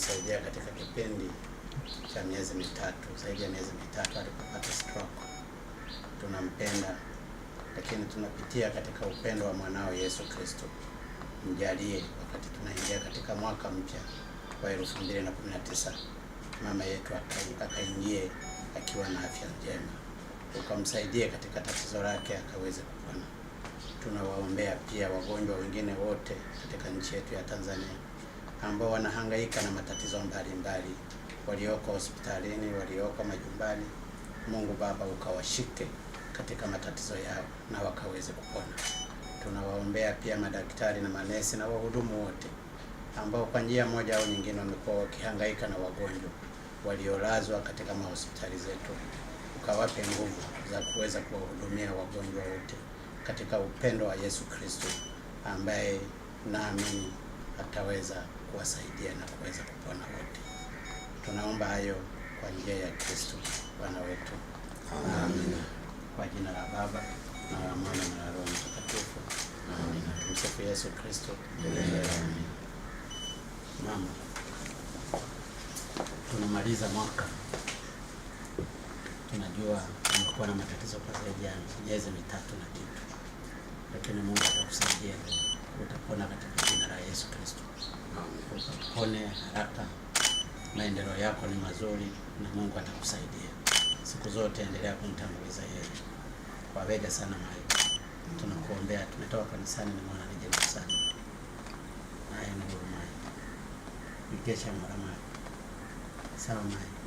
tulimsaidia katika kipindi cha miezi mitatu, zaidi ya miezi mitatu alipopata stroke. Tunampenda, lakini tunapitia katika upendo wa mwanao Yesu Kristo. Mjalie wakati tunaingia katika mwaka mpya wa 2019, mama yetu akaingie akiwa na afya njema, ukamsaidie katika tatizo lake akaweze kupona. Tunawaombea pia wagonjwa wengine wote katika nchi yetu ya Tanzania ambao wanahangaika na matatizo mbalimbali, walioko hospitalini, walioko majumbani. Mungu Baba, ukawashike katika matatizo yao na wakaweze kupona. Tunawaombea pia madaktari na manesi na wahudumu wote ambao kwa njia moja au nyingine wamekuwa wakihangaika na wagonjwa waliolazwa katika mahospitali zetu. Ukawape nguvu za kuweza kuwahudumia wagonjwa wote katika upendo wa Yesu Kristo, ambaye naamini ataweza kuwasaidia na kuweza kupona wote. Tunaomba hayo kwa njia ya Kristo Bwana wetu. Amen. Kwa jina la Baba na la Mwana na la Roho Mtakatifu. Amen. Tumsifu Yesu Kristo. Amen. Mama, tunamaliza mwaka. Tunajua umekuwa na matatizo kwa zaidi ya miezi mitatu na kitu, lakini Mungu atakusaidia, utapona katika jina la Yesu Kristo. Utapone haraka, maendeleo yako ni mazuri na Mungu atakusaidia. Siku zote endelea kumtanguliza yeye. Wawega sana Mai. Tunakuombea, tumetoka kanisani na mwana nije sana. Haya ni Mai. Nikesha mara Mai. Sawa Mai.